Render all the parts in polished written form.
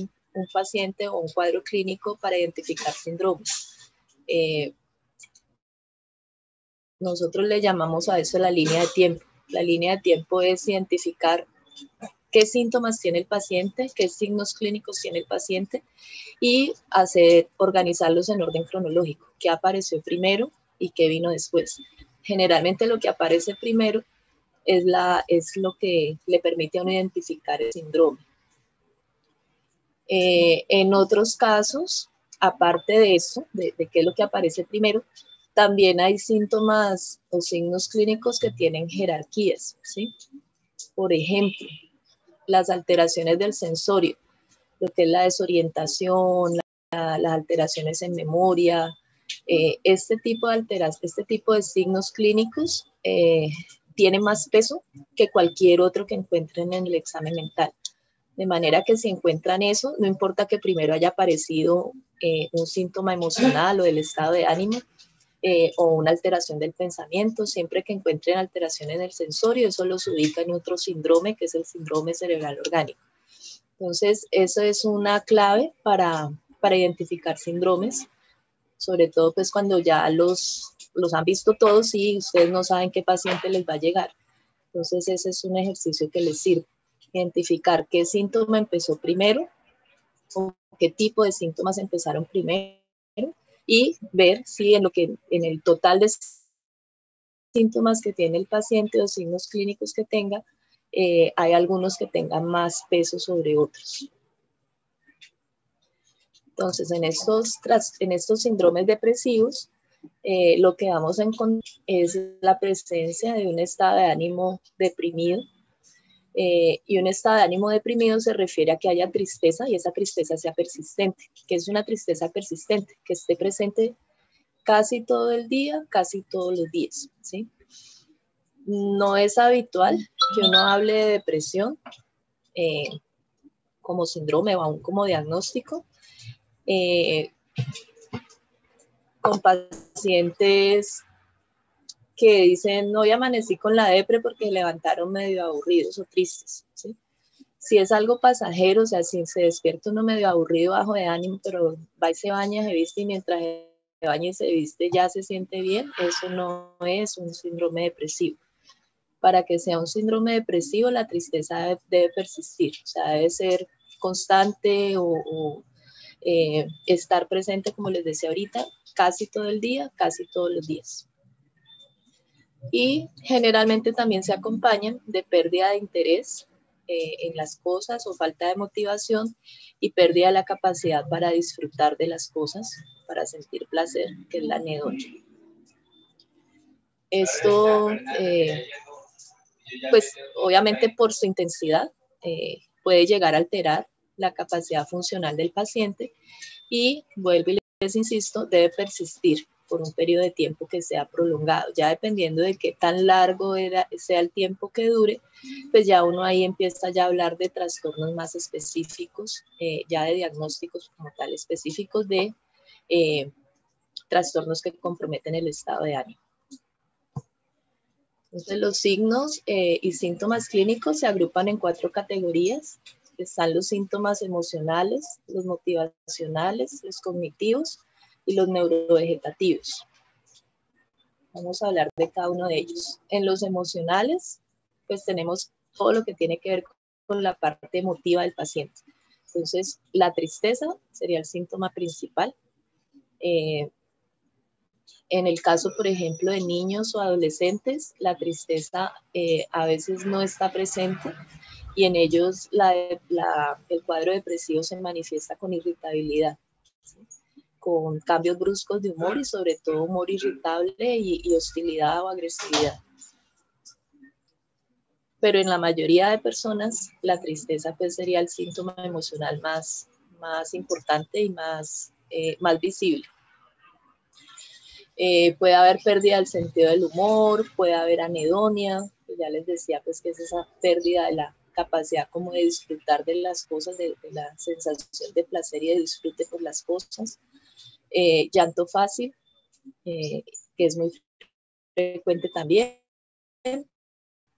un paciente o un cuadro clínico para identificar síndromes. Nosotros le llamamos a eso la línea de tiempo. La línea de tiempo es identificar qué síntomas tiene el paciente, qué signos clínicos tiene el paciente y organizarlos en orden cronológico, qué apareció primero y qué vino después. Generalmente lo que aparece primero es lo que le permite a uno identificar el síndrome. En otros casos, aparte de eso, de qué es lo que aparece primero, también hay síntomas o signos clínicos que tienen jerarquías, ¿sí? Por ejemplo, las alteraciones del sensorio, lo que es la desorientación, las alteraciones en memoria, este tipo de signos clínicos tiene más peso que cualquier otro que encuentren en el examen mental. De manera que si encuentran eso, no importa que primero haya aparecido un síntoma emocional o del estado de ánimo o una alteración del pensamiento, siempre que encuentren alteraciones del sensorio, eso los ubica en otro síndrome, que es el síndrome cerebral orgánico. Entonces, eso es una clave para identificar síndromes, sobre todo pues cuando ya los han visto todos y ustedes no saben qué paciente les va a llegar. Entonces, ese es un ejercicio que les sirve. Identificar qué síntoma empezó primero o qué tipo de síntomas empezaron primero y ver si en el total de síntomas que tiene el paciente o signos clínicos que tenga, hay algunos que tengan más peso sobre otros. Entonces, en estos síndromes depresivos, lo que vamos a encontrar es la presencia de un estado de ánimo deprimido. Y un estado de ánimo deprimido se refiere a que haya tristeza y esa tristeza sea persistente. ¿Qué es una tristeza persistente? Que esté presente casi todo el día, casi todos los días, ¿sí? No es habitual que uno hable de depresión como síndrome o aún como diagnóstico con pacientes que dicen, hoy amanecí con la depre porque levantaron medio aburridos o tristes, ¿sí? Si es algo pasajero, o sea, si se despierta uno medio aburrido, bajo de ánimo, pero va y se baña, se viste y mientras se baña y se viste ya se siente bien, eso no es un síndrome depresivo. Para que sea un síndrome depresivo, la tristeza debe persistir, o sea, debe ser constante o estar presente, como les decía ahorita, casi todo el día, casi todos los días. Y generalmente también se acompañan de pérdida de interés en las cosas o falta de motivación y pérdida de la capacidad para disfrutar de las cosas, para sentir placer, que es la anedonia. Esto, pues obviamente por su intensidad, puede llegar a alterar la capacidad funcional del paciente y, vuelvo y les insisto, debe persistir por un periodo de tiempo que sea prolongado. Ya dependiendo de qué tan largo sea el tiempo que dure, pues ya uno ahí empieza ya a hablar de trastornos más específicos, ya de diagnósticos como tal específicos de trastornos que comprometen el estado de ánimo. Entonces, los signos y síntomas clínicos se agrupan en 4 categorías. Están los síntomas emocionales, los motivacionales, los cognitivos y los neurovegetativos. Vamos a hablar de cada uno de ellos. En los emocionales, pues tenemos todo lo que tiene que ver con la parte emotiva del paciente. Entonces, la tristeza sería el síntoma principal. En el caso, por ejemplo, de niños o adolescentes, la tristeza a veces no está presente y en ellos el cuadro depresivo se manifiesta con irritabilidad, ¿sí? Con cambios bruscos de humor y sobre todo humor irritable y hostilidad o agresividad. Pero en la mayoría de personas, la tristeza pues sería el síntoma emocional más importante y más visible. Puede haber pérdida del sentido del humor, puede haber anedonia, que ya les decía pues que es esa pérdida de la capacidad como de disfrutar de las cosas, de la sensación de placer y de disfrute por las cosas. Llanto fácil, que es muy frecuente también.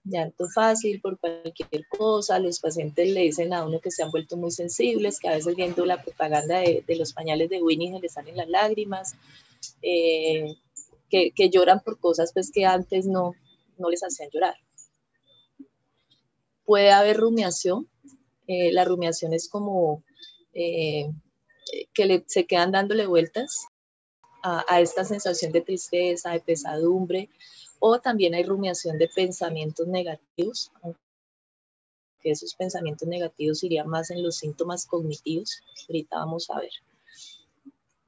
llanto fácil por cualquier cosa. Los pacientes le dicen a uno que se han vuelto muy sensibles, que a veces viendo la propaganda de los pañales de Winnie se les salen las lágrimas, que lloran por cosas pues que antes no les hacían llorar. Puede haber rumiación. La rumiación es como que se quedan dándole vueltas a esta sensación de tristeza, de pesadumbre, o también hay rumiación de pensamientos negativos, aunque esos pensamientos negativos irían más en los síntomas cognitivos. Ahorita vamos a ver.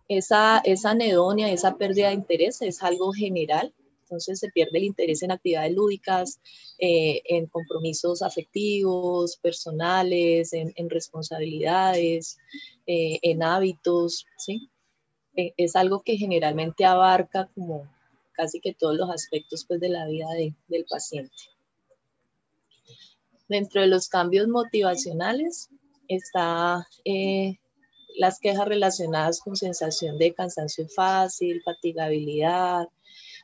Esa anedonia, esa pérdida de interés es algo general. Entonces se pierde el interés en actividades lúdicas, en compromisos afectivos, personales, en responsabilidades, en hábitos, ¿sí? Es algo que generalmente abarca como casi que todos los aspectos pues, de la vida del paciente. Dentro de los cambios motivacionales está las quejas relacionadas con sensación de cansancio fácil, fatigabilidad,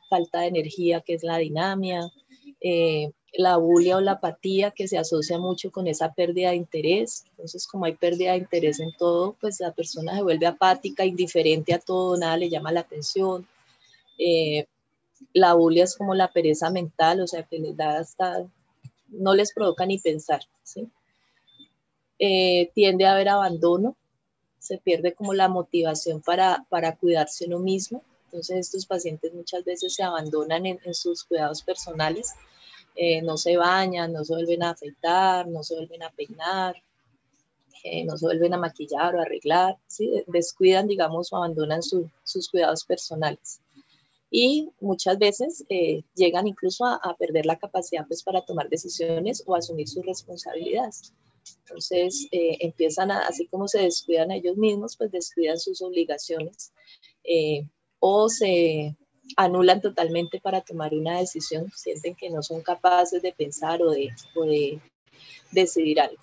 falta de energía, que es la dinamia, la bulia o la apatía, que se asocia mucho con esa pérdida de interés. Entonces, como hay pérdida de interés en todo, pues la persona se vuelve apática, indiferente a todo, nada le llama la atención. La bulia es como la pereza mental, o sea, que les da hasta, no les provoca ni pensar, ¿sí? Tiende a haber abandono, se pierde como la motivación para cuidarse uno mismo. Entonces estos pacientes muchas veces se abandonan en sus cuidados personales, no se bañan, no se vuelven a afeitar, no se vuelven a peinar, no se vuelven a maquillar o arreglar, ¿sí? Descuidan, digamos, o abandonan sus cuidados personales. Y muchas veces llegan incluso a perder la capacidad pues, para tomar decisiones o asumir sus responsabilidades. Entonces empiezan así como se descuidan a ellos mismos, pues descuidan sus obligaciones o se anulan totalmente para tomar una decisión, sienten que no son capaces de pensar o de decidir algo.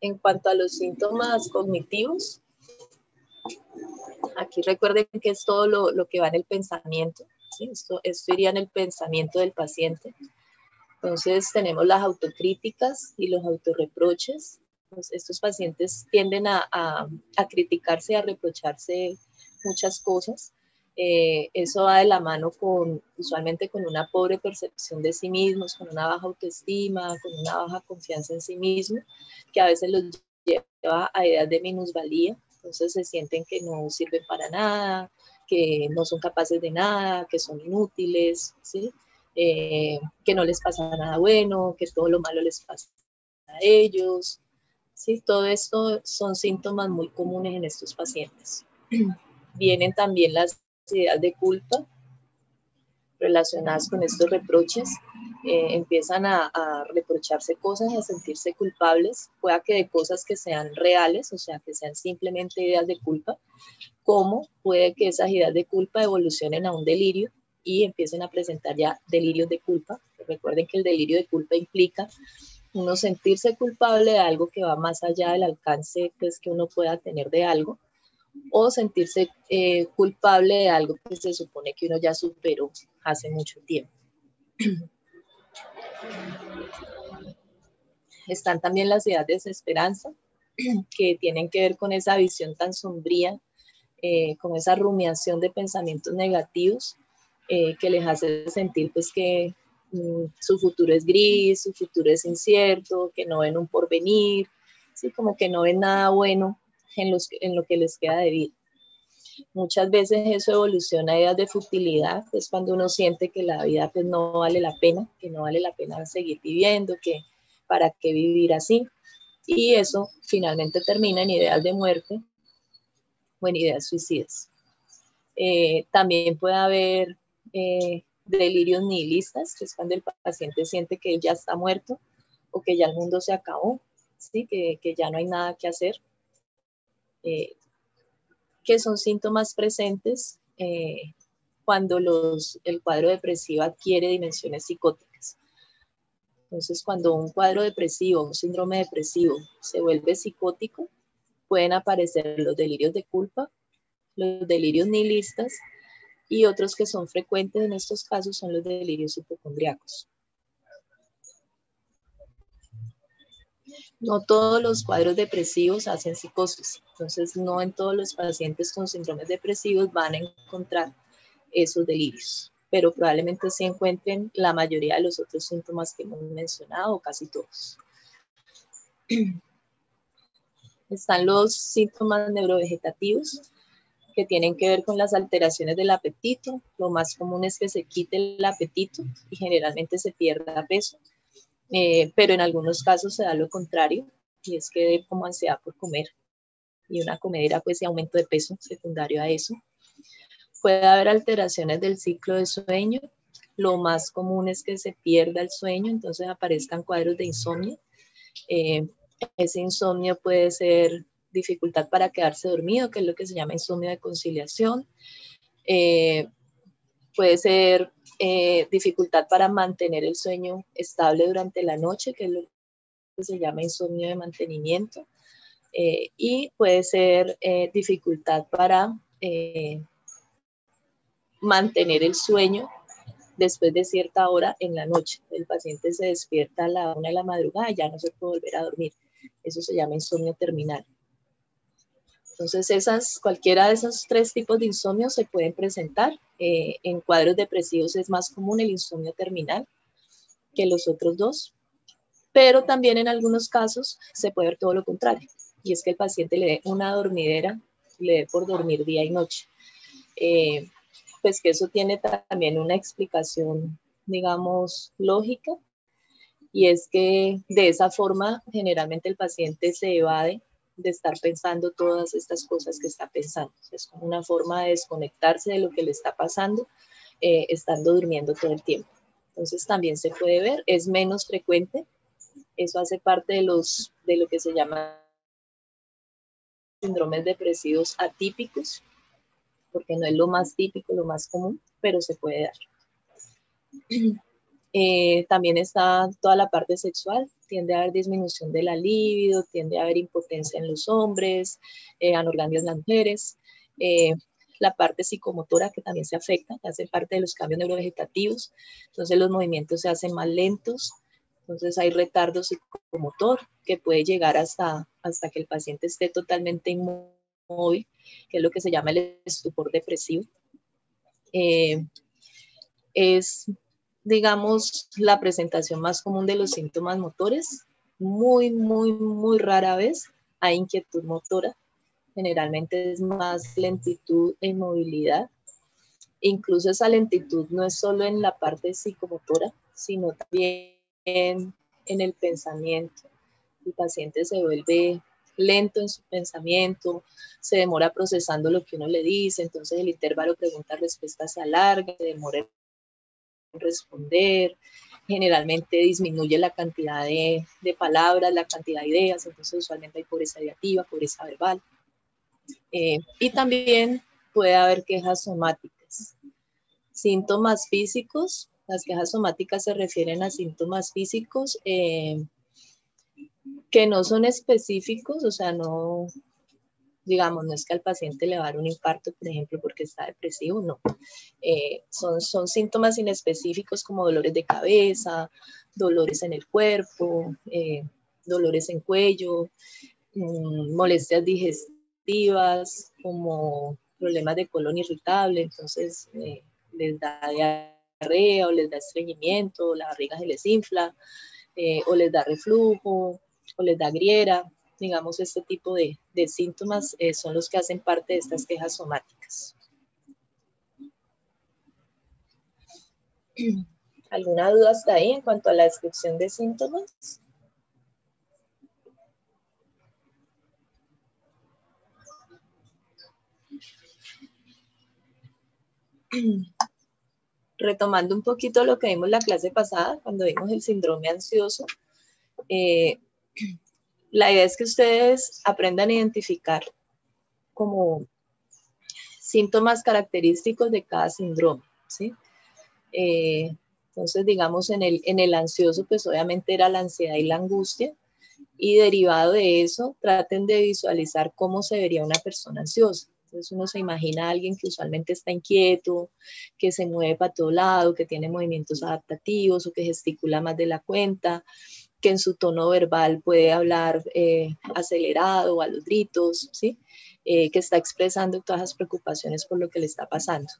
En cuanto a los síntomas cognitivos, aquí recuerden que es todo lo que va en el pensamiento, ¿sí? Esto iría en el pensamiento del paciente. Entonces tenemos las autocríticas y los autorreproches. Pues estos pacientes tienden a criticarse, a reprocharse muchas cosas. Eso va de la mano usualmente con una pobre percepción de sí mismos, con una baja autoestima, con una baja confianza en sí mismos, que a veces los lleva a ideas de minusvalía. Entonces se sienten que no sirven para nada, que no son capaces de nada, que son inútiles, ¿sí? Que no les pasa nada bueno, que todo lo malo les pasa a ellos. ¿Sí? Todo esto son síntomas muy comunes en estos pacientes. Vienen también las ideas de culpa relacionadas con estos reproches. Empiezan a reprocharse cosas y a sentirse culpables, pueda que de cosas que sean reales, o sea, que sean simplemente ideas de culpa, como puede que esas ideas de culpa evolucionen a un delirio y empiecen a presentar ya delirios de culpa. Recuerden que el delirio de culpa implica uno sentirse culpable de algo que va más allá del alcance pues, que uno pueda tener de algo, o sentirse culpable de algo que se supone que uno ya superó hace mucho tiempo. Están también las ideas de desesperanza, que tienen que ver con esa visión tan sombría, con esa rumiación de pensamientos negativos, que les hace sentir pues que su futuro es gris, su futuro es incierto, que no ven un porvenir, ¿sí? Como que no ven nada bueno en lo que les queda de vida. Muchas veces eso evoluciona a ideas de futilidad, es cuando uno siente que la vida pues, no vale la pena, que no vale la pena seguir viviendo, que para qué vivir así. Y eso finalmente termina en ideas de muerte o en ideas suicidas. También puede haber delirios nihilistas, que es cuando el paciente siente que él ya está muerto o que ya el mundo se acabó, ¿sí? que ya no hay nada que hacer, que son síntomas presentes cuando el cuadro depresivo adquiere dimensiones psicóticas. Entonces, cuando un cuadro depresivo, un síndrome depresivo se vuelve psicótico, pueden aparecer los delirios de culpa, los delirios nihilistas Y otros que son frecuentes en estos casos son los delirios hipocondríacos. No todos los cuadros depresivos hacen psicosis, entonces no en todos los pacientes con síndromes depresivos van a encontrar esos delirios, pero probablemente sí encuentren la mayoría de los otros síntomas que hemos mencionado, o casi todos. Están los síntomas neurovegetativos, que tienen que ver con las alteraciones del apetito. Lo más común es que se quite el apetito y generalmente se pierda peso, pero en algunos casos se da lo contrario, y es que hay como ansiedad por comer y una comedera, pues, y aumento de peso secundario a eso. Puede haber alteraciones del ciclo de sueño. Lo más común es que se pierda el sueño, entonces aparezcan cuadros de insomnio. Ese insomnio puede ser dificultad para quedarse dormido, que es lo que se llama insomnio de conciliación. Puede ser dificultad para mantener el sueño estable durante la noche, que es lo que se llama insomnio de mantenimiento. Y puede ser dificultad para mantener el sueño después de cierta hora en la noche. El paciente se despierta a la 1 de la madrugada y ya no se puede volver a dormir. Eso se llama insomnio terminal. Entonces, cualquiera de esos 3 tipos de insomnio se pueden presentar. En cuadros depresivos es más común el insomnio terminal que los otros 2, pero también en algunos casos se puede ver todo lo contrario, y es que el paciente le dé una dormidera, le dé por dormir día y noche. Pues que eso tiene también una explicación, digamos, lógica, y es que de esa forma generalmente el paciente se evade de estar pensando todas estas cosas que está pensando. Es como una forma de desconectarse de lo que le está pasando, estando durmiendo todo el tiempo. Entonces también se puede ver, es menos frecuente, eso hace parte de lo que se llama síndromes depresivos atípicos, porque no es lo más típico, lo más común, pero se puede dar. También está toda la parte sexual, tiende a haber disminución de la libido, tiende a haber impotencia en los hombres, anorgasmia en las mujeres, la parte psicomotora que también se afecta, hace parte de los cambios neurovegetativos, entonces los movimientos se hacen más lentos, entonces hay retardo psicomotor que puede llegar hasta que el paciente esté totalmente inmóvil, que es lo que se llama el estupor depresivo. Es, digamos, la presentación más común de los síntomas motores. Muy, muy, muy rara vez hay inquietud motora. Generalmente es más lentitud e inmovilidad. Incluso esa lentitud no es solo en la parte psicomotora, sino también en el pensamiento. El paciente se vuelve lento en su pensamiento, se demora procesando lo que uno le dice, entonces el intervalo pregunta-respuesta se alarga, se demora en responder, generalmente disminuye la cantidad de palabras, la cantidad de ideas, entonces usualmente hay pobreza ideativa, pobreza verbal. Y también puede haber quejas somáticas. Síntomas físicos, las quejas somáticas se refieren a síntomas físicos que no son específicos, o sea, no, digamos, no es que al paciente le va a dar un infarto, por ejemplo, porque está depresivo, no. Son síntomas inespecíficos como dolores de cabeza, dolores en el cuerpo, dolores en cuello, molestias digestivas, como problemas de colon irritable, entonces les da diarrea o les da estreñimiento, la barriga se les infla, o les da reflujo, o les da griera. Digamos, este tipo de síntomas son los que hacen parte de estas quejas somáticas. ¿Alguna duda hasta ahí en cuanto a la descripción de síntomas? Retomando un poquito lo que vimos la clase pasada, cuando vimos el síndrome ansioso, la idea es que ustedes aprendan a identificar como síntomas característicos de cada síndrome, ¿sí? Entonces, digamos, en el ansioso, pues obviamente era la ansiedad y la angustia, y derivado de eso, traten de visualizar cómo se vería una persona ansiosa. Entonces uno se imagina a alguien que usualmente está inquieto, que se mueve para todo lado, que tiene movimientos adaptativos o que gesticula más de la cuenta, que en su tono verbal puede hablar acelerado o a los gritos, ¿sí? Que está expresando todas las preocupaciones por lo que le está pasando.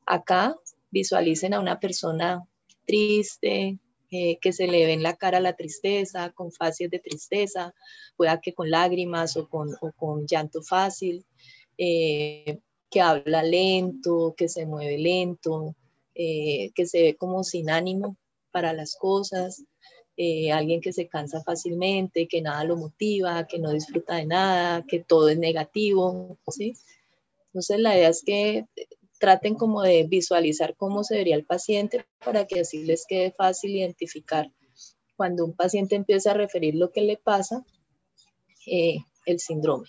Acá visualicen a una persona triste, que se le ve en la cara la tristeza, con facies de tristeza, pueda que con lágrimas o con llanto fácil, que habla lento, que se mueve lento, que se ve como sin ánimo para las cosas, alguien que se cansa fácilmente, que nada lo motiva, que no disfruta de nada, que todo es negativo, ¿sí? Entonces la idea es que traten como de visualizar cómo se vería el paciente para que así les quede fácil identificar cuando un paciente empieza a referir lo que le pasa, el síndrome.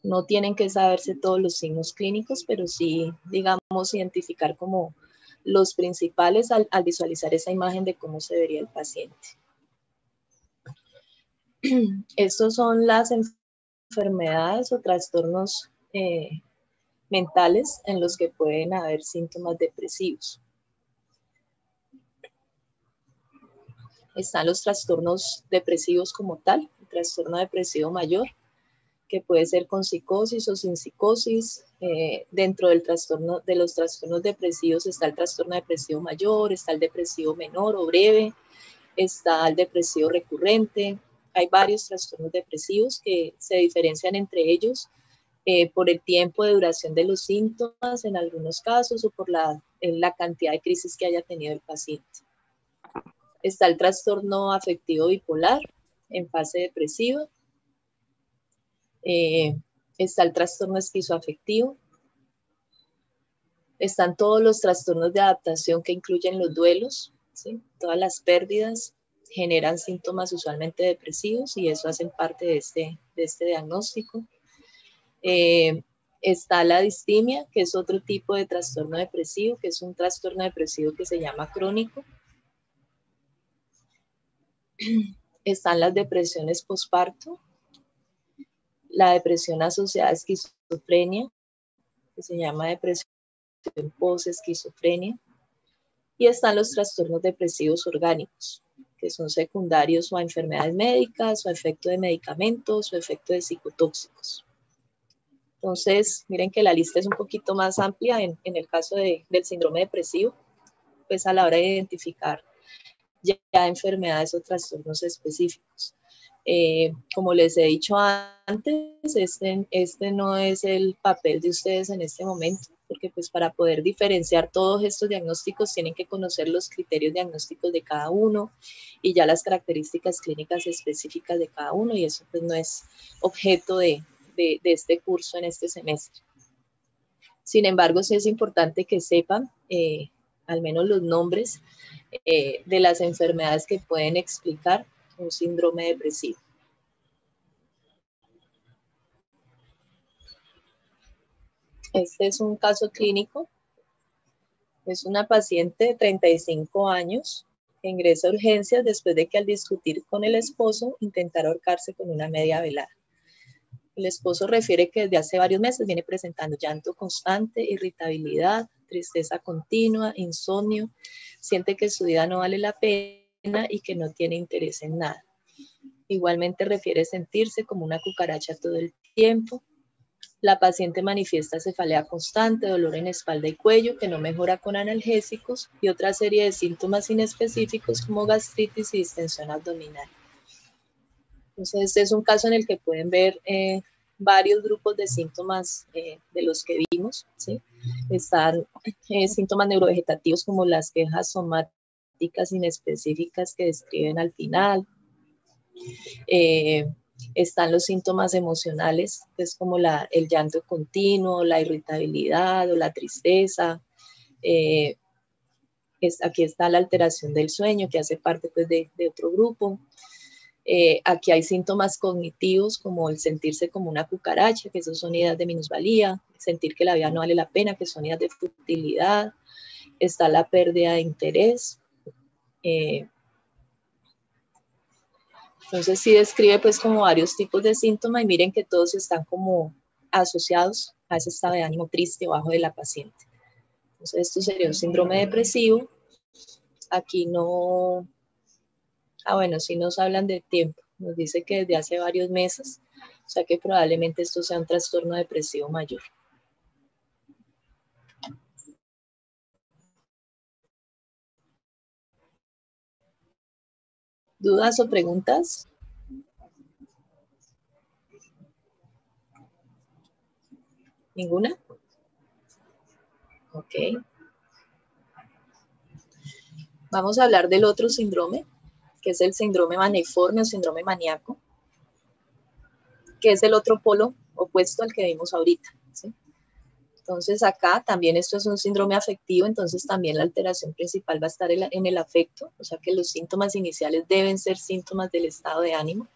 No tienen que saberse todos los signos clínicos, pero sí, digamos, identificar como los principales al visualizar esa imagen de cómo se vería el paciente. Estos son las enfermedades o trastornos mentales en los que pueden haber síntomas depresivos. Están los trastornos depresivos como tal, el trastorno depresivo mayor, que puede ser con psicosis o sin psicosis. Dentro del trastorno, de los trastornos depresivos está el trastorno depresivo mayor, está el depresivo menor o breve, está el depresivo recurrente. Hay varios trastornos depresivos que se diferencian entre ellos por el tiempo de duración de los síntomas en algunos casos o por la cantidad de crisis que haya tenido el paciente. Está el trastorno afectivo bipolar en fase depresiva. Está el trastorno esquizoafectivo. Están todos los trastornos de adaptación que incluyen los duelos, ¿sí? Todas las pérdidas generan síntomas usualmente depresivos y eso hacen parte de este diagnóstico. Está la distimia, que es otro tipo de trastorno depresivo, que es un trastorno depresivo que se llama crónico. Están las depresiones posparto, la depresión asociada a esquizofrenia, que se llama depresión post-esquizofrenia, y están los trastornos depresivos orgánicos, que son secundarios o a enfermedades médicas, o a efecto de medicamentos, o a efecto de psicotóxicos. Entonces, miren que la lista es un poquito más amplia en el caso del síndrome depresivo, pues a la hora de identificar ya enfermedades o trastornos específicos. Como les he dicho antes, este no es el papel de ustedes en este momento, porque pues para poder diferenciar todos estos diagnósticos tienen que conocer los criterios diagnósticos de cada uno y ya las características clínicas específicas de cada uno, y eso pues no es objeto de este curso en este semestre. Sin embargo, sí es importante que sepan al menos los nombres de las enfermedades que pueden explicar un síndrome depresivo. Este es un caso clínico. Es una paciente de 35 años que ingresa a urgencias después de que al discutir con el esposo intentara ahorcarse con una media velada. El esposo refiere que desde hace varios meses viene presentando llanto constante, irritabilidad, tristeza continua, insomnio, siente que su vida no vale la pena y que no tiene interés en nada. Igualmente refiere sentirse como una cucaracha todo el tiempo. La paciente manifiesta cefalea constante, dolor en espalda y cuello que no mejora con analgésicos y otra serie de síntomas inespecíficos como gastritis y distensión abdominal. Entonces, este es un caso en el que pueden ver varios grupos de síntomas de los que vimos, ¿sí? Están síntomas neurovegetativos como las quejas somáticas inespecíficas que describen al final. Están los síntomas emocionales, que es como el llanto continuo, la irritabilidad o la tristeza. Aquí está la alteración del sueño, que hace parte pues, de otro grupo. Aquí hay síntomas cognitivos como el sentirse como una cucaracha, que esos son ideas de minusvalía, sentir que la vida no vale la pena, que son ideas de futilidad. Está la pérdida de interés. Entonces sí describe pues como varios tipos de síntomas y miren que todos están como asociados a ese estado de ánimo triste o bajo de la paciente. Entonces esto sería un síndrome depresivo. Aquí no, bueno, sí nos hablan de tiempo, nos dice que desde hace varios meses, o sea que probablemente esto sea un trastorno depresivo mayor. ¿Dudas o preguntas? ¿Ninguna? Ok. Vamos a hablar del otro síndrome, que es el síndrome maneiforme o síndrome maníaco, que es el otro polo opuesto al que vimos ahorita, ¿sí? Entonces acá también esto es un síndrome afectivo, entonces también la alteración principal va a estar en el afecto, o sea que los síntomas iniciales deben ser síntomas del estado de ánimo.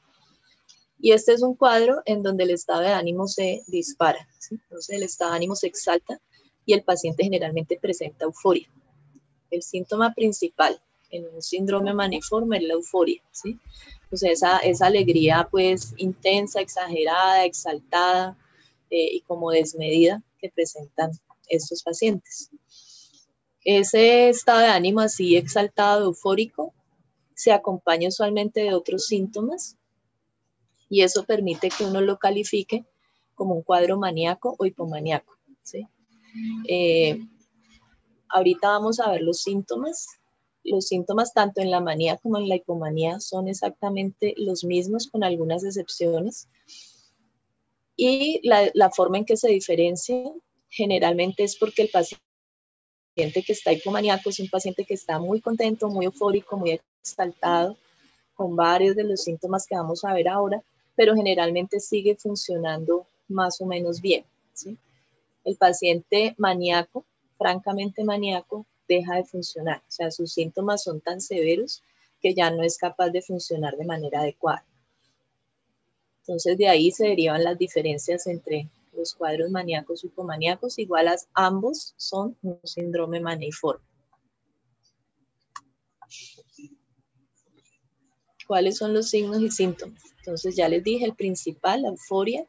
Y este es un cuadro en donde el estado de ánimo se dispara, ¿sí? Entonces el estado de ánimo se exalta y el paciente generalmente presenta euforia. El síntoma principal en un síndrome maniforme es la euforia, ¿sí? Entonces esa alegría pues intensa, exagerada, exaltada y como desmedida que presentan estos pacientes. Ese estado de ánimo así exaltado, eufórico, se acompaña usualmente de otros síntomas y eso permite que uno lo califique como un cuadro maníaco o hipomaníaco, ¿sí? Ahorita vamos a ver los síntomas. Los síntomas tanto en la manía como en la hipomanía son exactamente los mismos con algunas excepciones. Y la forma en que se diferencian generalmente es porque el paciente que está hipomaníaco es un paciente que está muy contento, muy eufórico, muy exaltado, con varios de los síntomas que vamos a ver ahora, pero generalmente sigue funcionando más o menos bien, ¿sí? El paciente maníaco, francamente maníaco, deja de funcionar. O sea, sus síntomas son tan severos que ya no es capaz de funcionar de manera adecuada. Entonces, de ahí se derivan las diferencias entre los cuadros maníacos y hipomaníacos, igual a ambos son un síndrome maneiforme. ¿Cuáles son los signos y síntomas? Entonces, ya les dije, el principal, la euforia,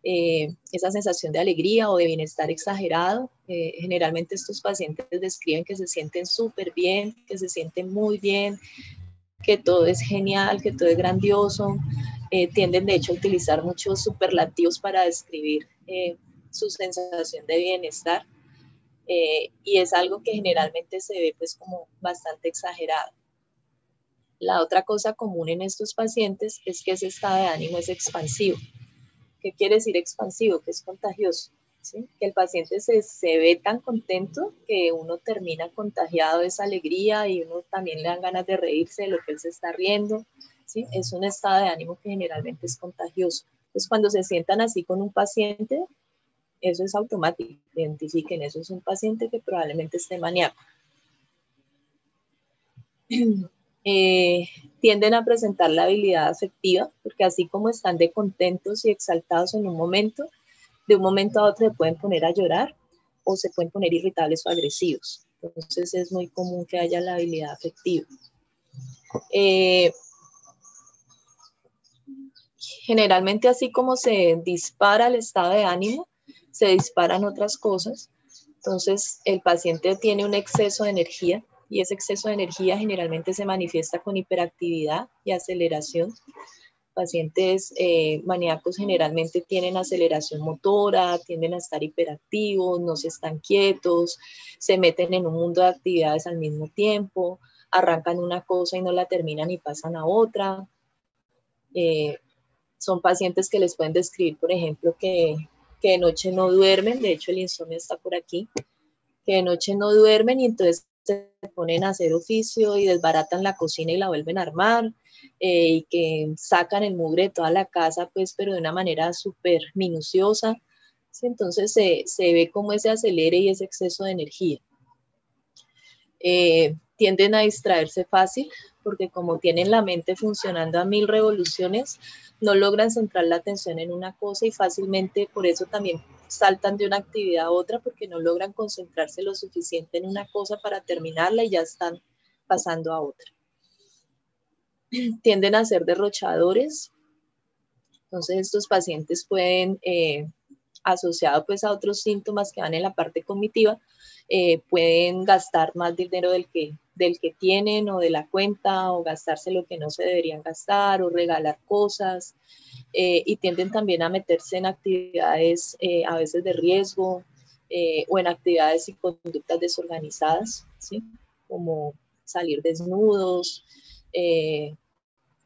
esa sensación de alegría o de bienestar exagerado. Generalmente estos pacientes describen que se sienten súper bien, que se sienten muy bien, que todo es genial, que todo es grandioso. Tienden de hecho a utilizar muchos superlativos para describir su sensación de bienestar y es algo que generalmente se ve pues como bastante exagerado. La otra cosa común en estos pacientes es que ese estado de ánimo es expansivo. ¿Qué quiere decir expansivo? Que es contagioso, ¿sí? Que el paciente se ve tan contento que uno termina contagiado de esa alegría y uno también le dan ganas de reírse de lo que él se está riendo, ¿sí? Es un estado de ánimo que generalmente es contagioso. Entonces, cuando se sientan así con un paciente, eso es automático, identifiquen, eso es un paciente que probablemente esté maníaco. Tienden a presentar la habilidad afectiva, porque así como están de contentos y exaltados en un momento, de un momento a otro se pueden poner a llorar o se pueden poner irritables o agresivos. Entonces es muy común que haya la habilidad afectiva. Generalmente así como se dispara el estado de ánimo, se disparan otras cosas. Entonces el paciente tiene un exceso de energía y ese exceso de energía generalmente se manifiesta con hiperactividad y aceleración. Pacientes maníacos generalmente tienen aceleración motora, tienden a estar hiperactivos, no se están quietos, se meten en un mundo de actividades al mismo tiempo, arrancan una cosa y no la terminan y pasan a otra. Son pacientes que les pueden describir, por ejemplo, que de noche no duermen, de hecho el insomnio está por aquí, que de noche no duermen y entonces se ponen a hacer oficio y desbaratan la cocina y la vuelven a armar, y que sacan el mugre de toda la casa, pues, pero de una manera súper minuciosa. ¿Sí? Entonces se ve como ese acelere y ese exceso de energía. Tienden a distraerse fácil porque como tienen la mente funcionando a 1000 revoluciones, no logran centrar la atención en una cosa y fácilmente por eso también saltan de una actividad a otra porque no logran concentrarse lo suficiente en una cosa para terminarla y ya están pasando a otra. Tienden a ser derrochadores, entonces estos pacientes pueden asociado pues a otros síntomas que van en la parte cognitiva, pueden gastar más dinero del que tienen o de la cuenta, o gastarse lo que no se deberían gastar, o regalar cosas, y tienden también a meterse en actividades a veces de riesgo, o en actividades y conductas desorganizadas, ¿sí? Como salir desnudos,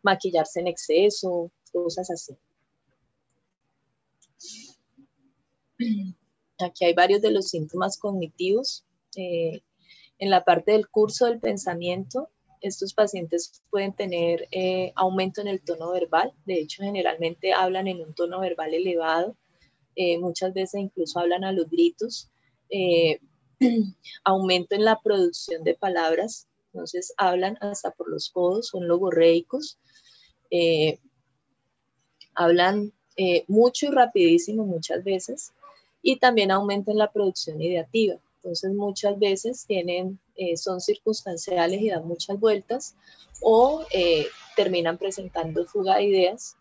maquillarse en exceso, cosas así. Aquí hay varios de los síntomas cognitivos. En la parte del curso del pensamiento, estos pacientes pueden tener aumento en el tono verbal. De hecho, generalmente hablan en un tono verbal elevado. Muchas veces incluso hablan a los gritos. Aumento en la producción de palabras. Entonces, hablan hasta por los codos, son logorreicos. Hablan mucho y rapidísimo muchas veces. Y también aumenta en la producción ideativa. Entonces muchas veces son circunstanciales y dan muchas vueltas, o terminan presentando fuga de ideas,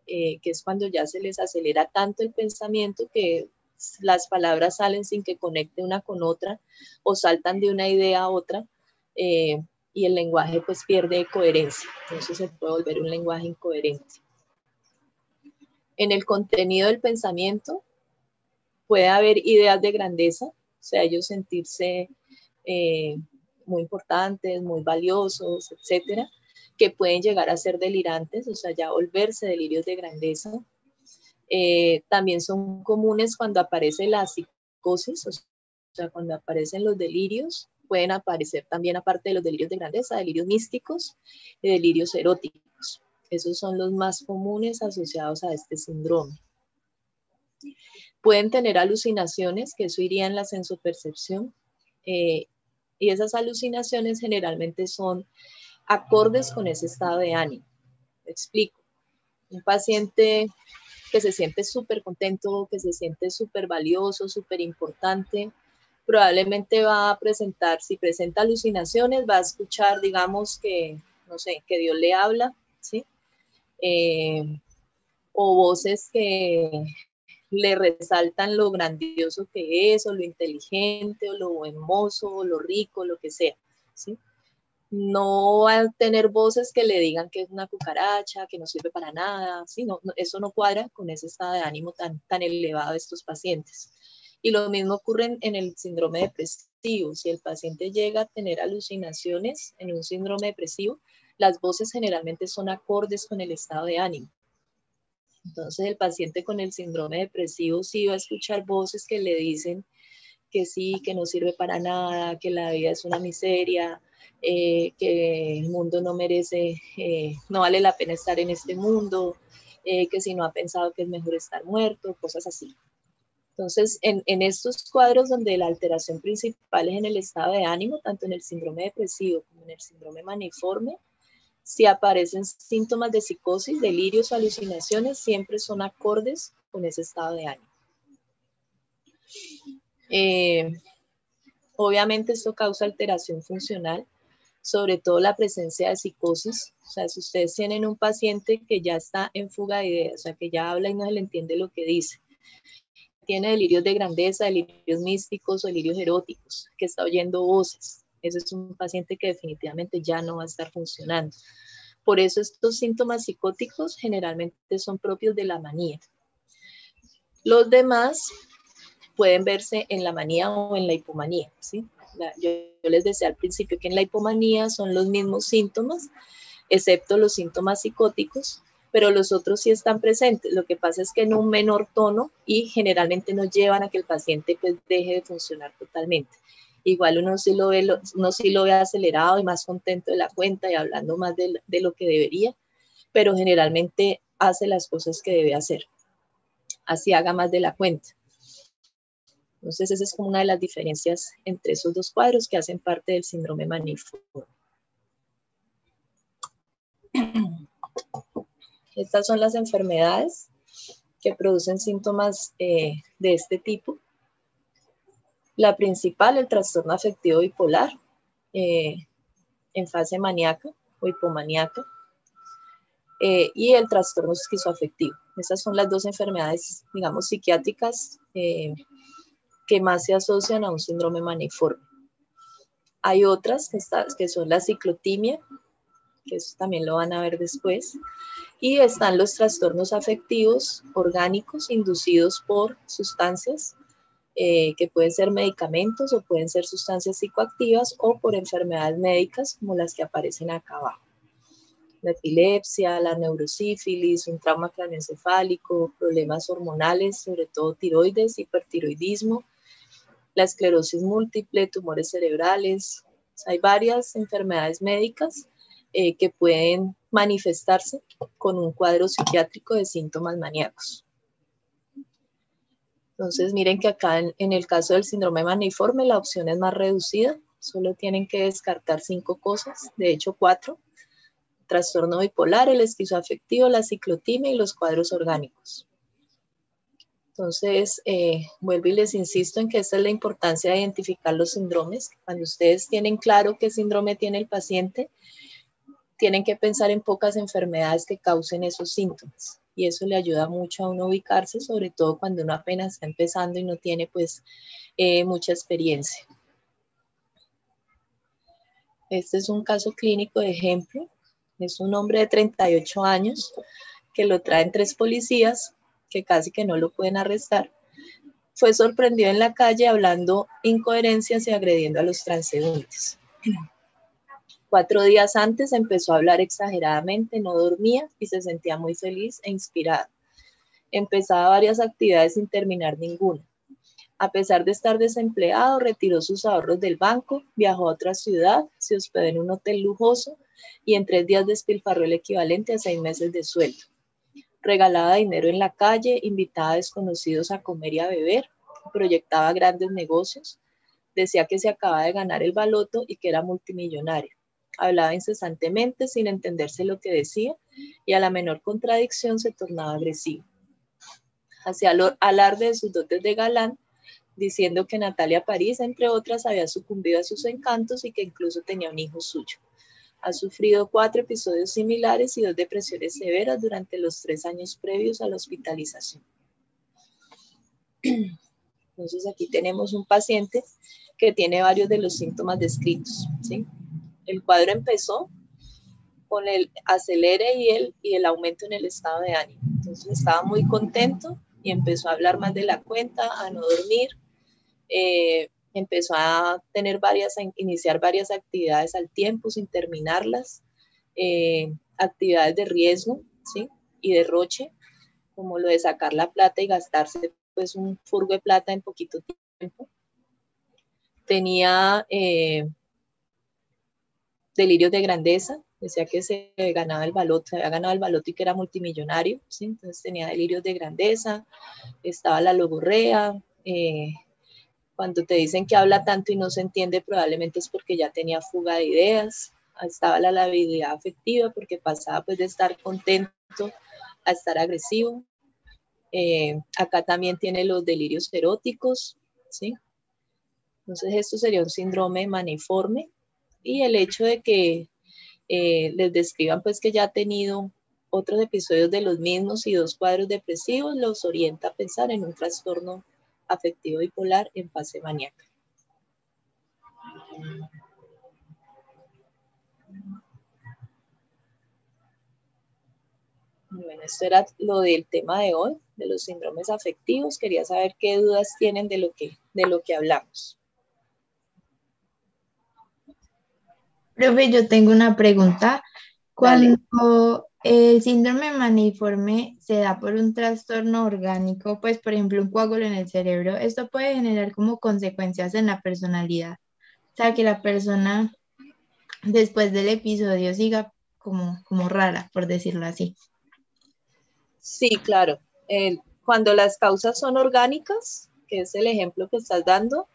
que es cuando ya se les acelera tanto el pensamiento que las palabras salen sin que conecte una con otra, o saltan de una idea a otra, y el lenguaje pues pierde coherencia. Entonces se puede volver un lenguaje incoherente. En el contenido del pensamiento, puede haber ideas de grandeza, o sea, ellos sentirse muy importantes, muy valiosos, etcétera, que pueden llegar a ser delirantes, o sea, ya volverse delirios de grandeza. También son comunes cuando aparece la psicosis, o sea, cuando aparecen los delirios, pueden aparecer también, aparte de los delirios de grandeza, delirios místicos y delirios eróticos. Esos son los más comunes asociados a este síndrome. Pueden tener alucinaciones, que eso iría en la sensopercepción, y esas alucinaciones generalmente son acordes con ese estado de ánimo. Me explico. Un paciente que se siente súper contento, que se siente súper valioso, súper importante, probablemente va a presentar, si presenta alucinaciones, va a escuchar, digamos, que, no sé, que Dios le habla, ¿sí? O voces que le resaltan lo grandioso que es, o lo inteligente, o lo hermoso, o lo rico, lo que sea, ¿sí? No va a tener voces que le digan que es una cucaracha, que no sirve para nada, ¿sí? Eso no cuadra con ese estado de ánimo tan elevado de estos pacientes. Y lo mismo ocurre en el síndrome depresivo. Si el paciente llega a tener alucinaciones en un síndrome depresivo, las voces generalmente son acordes con el estado de ánimo. Entonces el paciente con el síndrome depresivo sí va a escuchar voces que le dicen que sí, que no sirve para nada, que la vida es una miseria, que el mundo no merece, no vale la pena estar en este mundo, que si no ha pensado que es mejor estar muerto, cosas así. Entonces, en estos cuadros donde la alteración principal es en el estado de ánimo, tanto en el síndrome depresivo como en el síndrome maniforme, si aparecen síntomas de psicosis, delirios o alucinaciones, siempre son acordes con ese estado de ánimo. Obviamente esto causa alteración funcional, sobre todo la presencia de psicosis. O sea, si ustedes tienen un paciente que ya está en fuga de ideas, o sea, que ya habla y no se le entiende lo que dice, tiene delirios de grandeza, delirios místicos o delirios eróticos, que está oyendo voces, ese es un paciente que definitivamente ya no va a estar funcionando. Por eso estos síntomas psicóticos generalmente son propios de la manía. Los demás pueden verse en la manía o en la hipomanía, ¿sí? Yo les decía al principio que en la hipomanía son los mismos síntomas, excepto los síntomas psicóticos, pero los otros sí están presentes. Lo que pasa es que en un menor tono, y generalmente no llevan a que el paciente pues deje de funcionar totalmente. Igual uno sí lo ve acelerado y más contento de la cuenta y hablando más de lo que debería, pero generalmente hace las cosas que debe hacer. Así haga más de la cuenta. Entonces, esa es como una de las diferencias entre esos dos cuadros que hacen parte del síndrome maniforme. Estas son las enfermedades que producen síntomas de este tipo. La principal, el trastorno afectivo bipolar, en fase maníaca o hipomaníaca. y el trastorno esquizoafectivo. Esas son las dos enfermedades, digamos, psiquiátricas que más se asocian a un síndrome maniforme. Hay otras que son la ciclotimia, que eso también lo van a ver después, y están los trastornos afectivos orgánicos inducidos por sustancias que pueden ser medicamentos o pueden ser sustancias psicoactivas o por enfermedades médicas como las que aparecen acá abajo. La epilepsia, la neurosífilis, un trauma craneoencefálico, problemas hormonales, sobre todo tiroides, hipertiroidismo, la esclerosis múltiple, tumores cerebrales. O sea, hay varias enfermedades médicas que pueden manifestarse con un cuadro psiquiátrico de síntomas maníacos. Entonces, miren que acá en el caso del síndrome maniforme la opción es más reducida, solo tienen que descartar 5 cosas, de hecho 4. Trastorno bipolar, el esquizoafectivo, la ciclotimia y los cuadros orgánicos. Entonces, vuelvo y les insisto en que esta es la importancia de identificar los síndromes. Cuando ustedes tienen claro qué síndrome tiene el paciente, tienen que pensar en pocas enfermedades que causen esos síntomas. Y eso le ayuda mucho a uno ubicarse, sobre todo cuando uno apenas está empezando y no tiene pues mucha experiencia. Este es un caso clínico de ejemplo. Es un hombre de 38 años que lo traen 3 policías que casi que no lo pueden arrestar. Fue sorprendido en la calle hablando incoherencias y agrediendo a los transeúntes. 4 días antes empezó a hablar exageradamente, no dormía y se sentía muy feliz e inspirado. Empezaba varias actividades sin terminar ninguna. A pesar de estar desempleado, retiró sus ahorros del banco, viajó a otra ciudad, se hospedó en un hotel lujoso y en 3 días despilfarró el equivalente a 6 meses de sueldo. Regalaba dinero en la calle, invitaba a desconocidos a comer y a beber, proyectaba grandes negocios, decía que se acababa de ganar el baloto y que era multimillonario. Hablaba incesantemente sin entenderse lo que decía y a la menor contradicción se tornaba agresivo. Hacía alarde de sus dotes de galán, diciendo que Natalia París, entre otras, había sucumbido a sus encantos y que incluso tenía un hijo suyo. Ha sufrido 4 episodios similares y 2 depresiones severas durante los 3 años previos a la hospitalización. Entonces aquí tenemos un paciente que tiene varios de los síntomas descritos, ¿sí? El cuadro empezó con el acelere y el aumento en el estado de ánimo. Entonces estaba muy contento y empezó a hablar más de la cuenta, a no dormir, empezó a iniciar varias actividades al tiempo sin terminarlas, actividades de riesgo, ¿sí? Y derroche, como lo de sacar la plata y gastarse pues un furgo de plata en poquito tiempo. Tenía delirios de grandeza, decía que se ganaba el baloto, se había ganado el baloto y que era multimillonario, ¿sí? Entonces tenía delirios de grandeza, estaba la logorrea, cuando te dicen que habla tanto y no se entiende, probablemente es porque ya tenía fuga de ideas, estaba la labilidad afectiva porque pasaba pues de estar contento a estar agresivo. Acá también tiene los delirios eróticos, ¿sí? Entonces esto sería un síndrome maniforme y el hecho de que les describan pues que ya ha tenido otros episodios de los mismos y 2 cuadros depresivos los orienta a pensar en un trastorno afectivo bipolar en fase maníaca. Bueno, esto era lo del tema de hoy, de los síndromes afectivos. Quería saber qué dudas tienen de lo que hablamos. Profe, yo tengo una pregunta. Dale. Cuando el síndrome maniforme se da por un trastorno orgánico, pues por ejemplo un coágulo en el cerebro, esto puede generar como consecuencias en la personalidad. O sea, que la persona después del episodio siga como rara, por decirlo así. Sí, claro. Cuando las causas son orgánicas, que es el ejemplo que estás dando,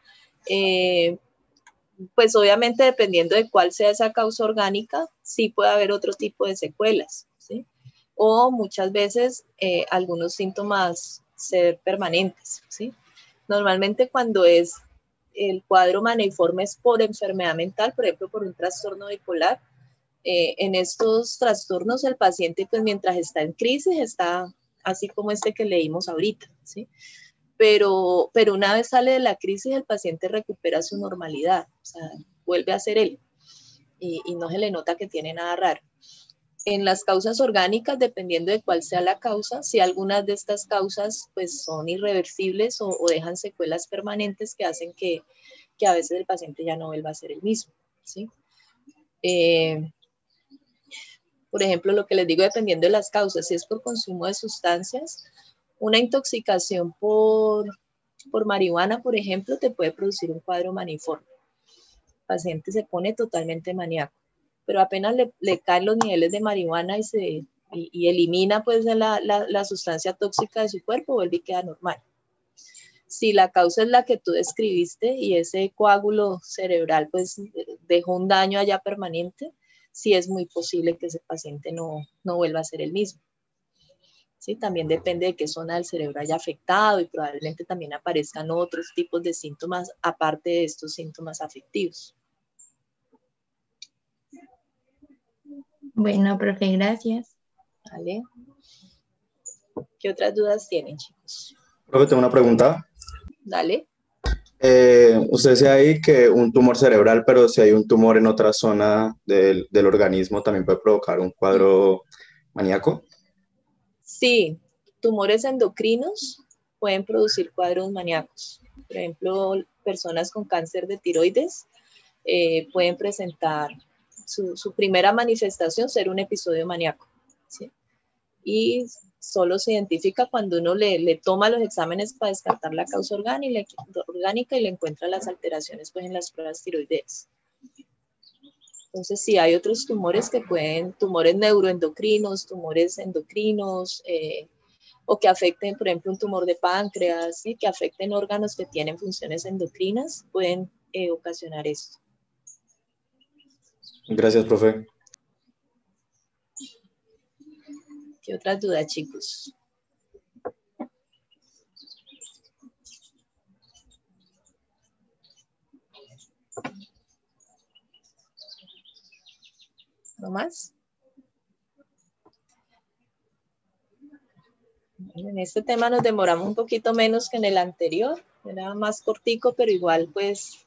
pues obviamente dependiendo de cuál sea esa causa orgánica, sí puede haber otro tipo de secuelas, ¿sí? O muchas veces algunos síntomas ser permanentes, ¿sí? Normalmente cuando es el cuadro maniforme es por enfermedad mental, por ejemplo, por un trastorno bipolar, En estos trastornos el paciente, pues mientras está en crisis, está así como este que leímos ahorita, ¿sí? Pero una vez sale de la crisis, el paciente recupera su normalidad, o sea, vuelve a ser él y no se le nota que tiene nada raro. En las causas orgánicas, dependiendo de cuál sea la causa, si algunas de estas causas pues son irreversibles o dejan secuelas permanentes que hacen que a veces el paciente ya no vuelva a ser el mismo, ¿sí? Por ejemplo, lo que les digo, dependiendo de las causas, si es por consumo de sustancias, una intoxicación por marihuana, por ejemplo, te puede producir un cuadro maniforme. El paciente se pone totalmente maníaco, pero apenas le caen los niveles de marihuana y elimina pues la sustancia tóxica de su cuerpo, vuelve y queda normal. Si la causa es la que tú describiste y ese coágulo cerebral pues dejó un daño allá permanente, sí es muy posible que ese paciente no vuelva a ser el mismo. ¿Sí? También depende de qué zona del cerebro haya afectado y probablemente también aparezcan otros tipos de síntomas aparte de estos síntomas afectivos. Bueno, profe, gracias. ¿Vale? ¿Qué otras dudas tienen, chicos? Profe, tengo una pregunta. Dale. Usted decía ahí que un tumor cerebral, pero si hay un tumor en otra zona del organismo, también puede provocar un cuadro maníaco. Sí, tumores endocrinos pueden producir cuadros maníacos. Por ejemplo, personas con cáncer de tiroides pueden presentar su primera manifestación ser un episodio maníaco, ¿sí? Y solo se identifica cuando uno le toma los exámenes para descartar la causa orgánica y le encuentra las alteraciones pues, en las pruebas tiroideas. Entonces, sí, hay otros tumores que pueden, tumores neuroendocrinos, tumores endocrinos, o que afecten, por ejemplo, un tumor de páncreas, ¿sí? Que afecten órganos que tienen funciones endocrinas, pueden ocasionar esto. Gracias, profe. ¿Qué otras dudas, chicos? ¿No más? En este tema nos demoramos un poquito menos que en el anterior, era más cortico, pero igual pues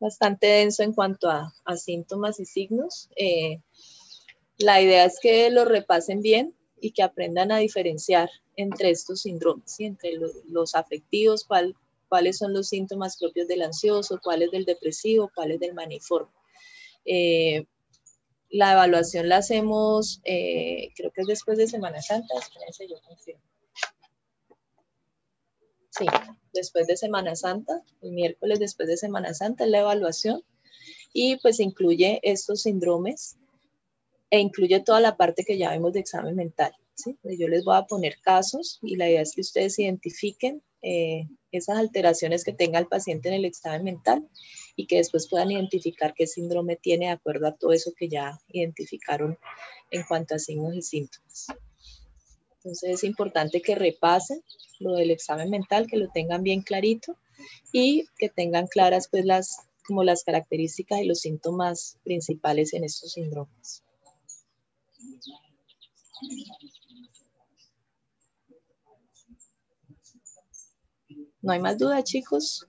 bastante denso en cuanto a síntomas y signos. La idea es que lo repasen bien y que aprendan a diferenciar entre estos síndromes, ¿sí? Entre los afectivos, cuáles son los síntomas propios del ansioso, cuáles del depresivo, cuáles del maniforme. La evaluación la hacemos, creo que es después de Semana Santa, espérense, yo confirmo. Sí, después de Semana Santa, el miércoles después de Semana Santa es la evaluación y pues incluye estos síndromes e incluye toda la parte que ya vimos de examen mental, ¿sí? Yo les voy a poner casos y la idea es que ustedes identifiquen esas alteraciones que tenga el paciente en el examen mental y que después puedan identificar qué síndrome tiene de acuerdo a todo eso que ya identificaron en cuanto a signos y síntomas. Entonces es importante que repasen lo del examen mental, que lo tengan bien clarito y que tengan claras pues las características y los síntomas principales en estos síndromes. ¿No hay más dudas, chicos?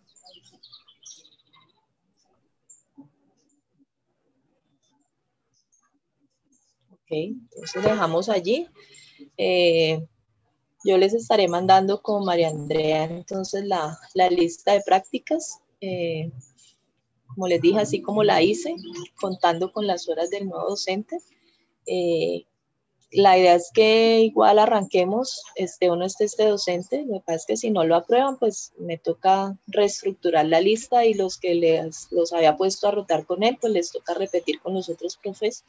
Ok, entonces dejamos allí. Yo les estaré mandando con María Andrea entonces la lista de prácticas. Como les dije, así como la hice, contando con las horas del nuevo docente. La idea es que igual arranquemos, o no esté este docente. Lo que pasa es que si no lo aprueban, pues me toca reestructurar la lista y los que los había puesto a rotar con él, pues les toca repetir con los otros profes.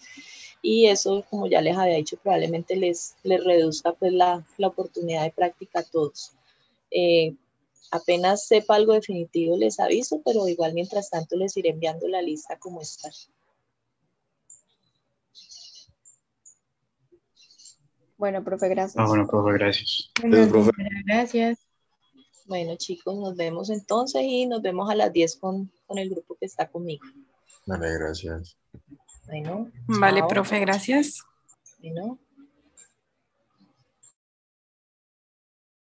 Y eso, como ya les había dicho, probablemente les reduzca pues la oportunidad de práctica a todos. Apenas sepa algo definitivo les aviso, pero igual mientras tanto les iré enviando la lista como está. Bueno, profe, gracias. Bueno, profe, gracias. Bueno, Profe. gracias. Bueno, chicos, nos vemos entonces y nos vemos a las 10 con el grupo que está conmigo. Vale, gracias. Bueno, Vale, chao. profe, gracias. Bueno.